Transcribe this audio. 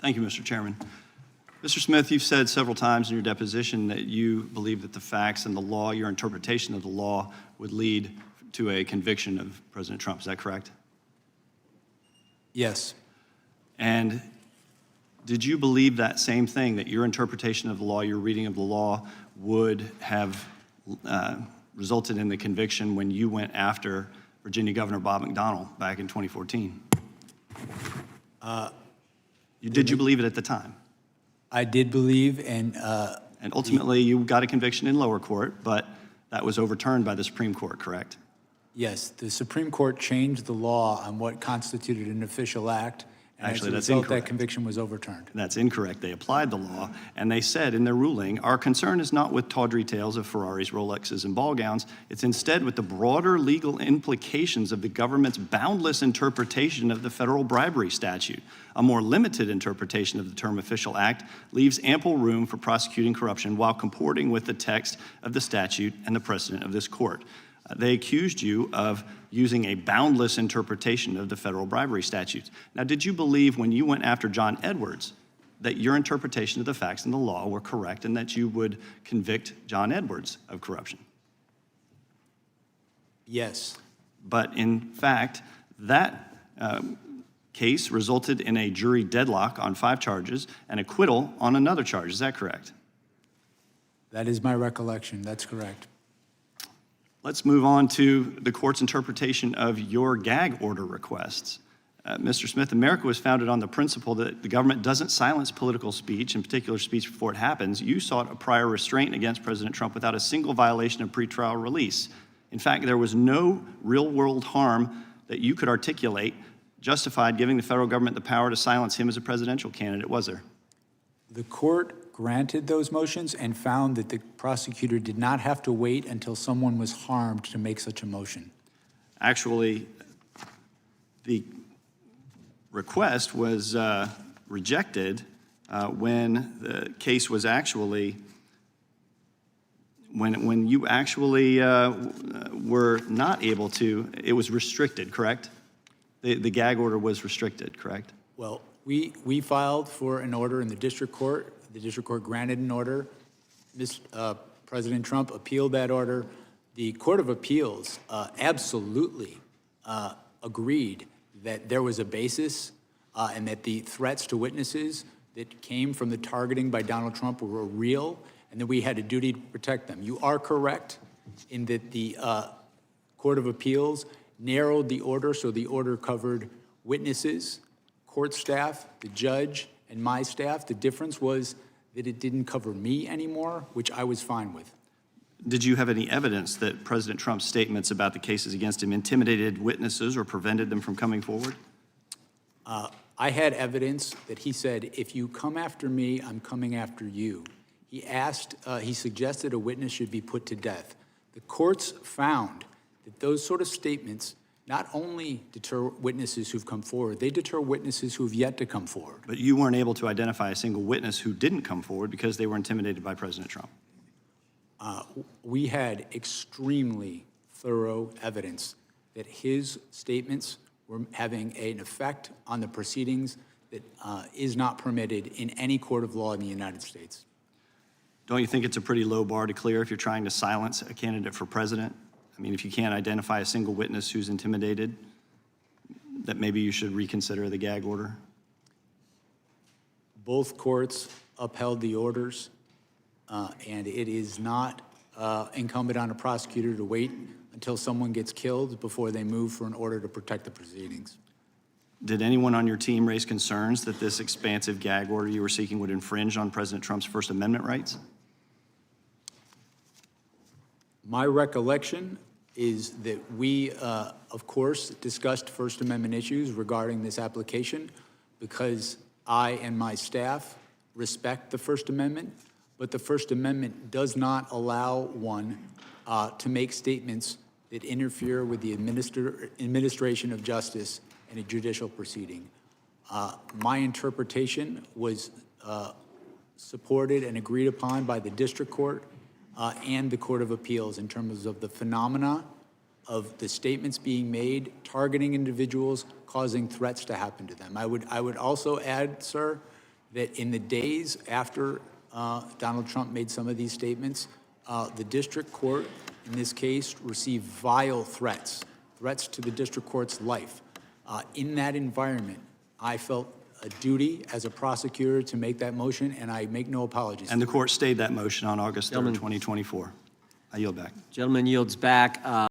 Thank you, Mr. Chairman. Mr. Smith, you've said several times in your deposition that you believe that the facts and the law, your interpretation of the law, would lead to a conviction of President Trump. Is that correct? Yes. And did you believe that same thing, that your interpretation of the law, your reading of the law, would have resulted in the conviction when you went after Virginia Governor Bob McDonnell back in 2014? Did you believe it at the time? I did believe, and ultimately you got a conviction in lower court, but that was overturned by the Supreme Court, correct? yes, the Supreme Court changed the law on what constituted an official act, and Actually, as a that's result, incorrect. that conviction was overturned. That's incorrect. They applied the law, and they said in their ruling, our concern is not with tawdry tales of Ferraris, Rolexes, and ball gowns. It's instead with the broader legal implications of the government's boundless interpretation of the federal bribery statute. A more limited interpretation of the term official act leaves ample room for prosecuting corruption while comporting with the text of the statute and the precedent of this court. They accused you of using a boundless interpretation of the federal bribery statutes. Now, did you believe when you went after John Edwards that your interpretation of the facts and the law were correct and that you would convict John Edwards of corruption? Yes. But in fact, that case resulted in a jury deadlock on 5 charges and acquittal on another charge. Is that correct? That is my recollection. That's correct. Let's move on to the court's interpretation of your gag order requests. Mr. Smith, America was founded on the principle that the government doesn't silence political speech, in particular speech before it happens. You sought a prior restraint against President Trump without a single violation of pretrial release. In fact, there was no real-world harm that you could articulate justified giving the federal government the power to silence him as a presidential candidate, was there? The court granted those motions and found that the prosecutor did not have to wait until someone was harmed to make such a motion. Actually, the request was rejected when the case was actually, when you actually were not able to, it was restricted, correct? The gag order was restricted, correct? Well, we filed for an order in the district court. The district court granted an order. President Trump appealed that order. The Court of Appeals absolutely agreed that there was a basis and that the threats to witnesses that came from the targeting by Donald Trump were real and that we had a duty to protect them. You are correct in that the Court of Appeals narrowed the order, so the order covered witnesses, court staff, the judge, and my staff. The difference was that it didn't cover me anymore, which I was fine with. Did you have any evidence that President Trump's statements about the cases against him intimidated witnesses or prevented them from coming forward? I had evidence that he said, if you come after me, I'm coming after you. He suggested a witness should be put to death. The courts found that those sort of statements not only deter witnesses who've come forward, they deter witnesses who've yet to come forward. But you weren't able to identify a single witness who didn't come forward because they were intimidated by President Trump. We had extremely thorough evidence that his statements were having an effect on the proceedings that is not permitted in any court of law in the United States. Don't you think it's a pretty low bar to clear if you're trying to silence a candidate for president? I mean, if you can't identify a single witness who's intimidated, that maybe you should reconsider the gag order? Both courts upheld the orders, and it is not incumbent on a prosecutor to wait until someone gets killed before they move for an order to protect the proceedings. Did anyone on your team raise concerns that this expansive gag order you were seeking would infringe on President Trump's First Amendment rights? My recollection is that we, of course, discussed First Amendment issues regarding this application because I and my staff respect the First Amendment, but the First Amendment does not allow one to make statements that interfere with the administration of justice in a judicial proceeding. My interpretation was supported and agreed upon by the district court and the Court of Appeals in terms of the phenomena of the statements being made, targeting individuals, causing threats to happen to them. I would also add, sir, that in the days after Donald Trump made some of these statements, the district court, in this case, received vile threats to the district court's life. In that environment, I felt a duty as a prosecutor to make that motion, and I make no apologies. And the court stayed that motion on August 3rd, 2024. I yield back. Gentleman yields back.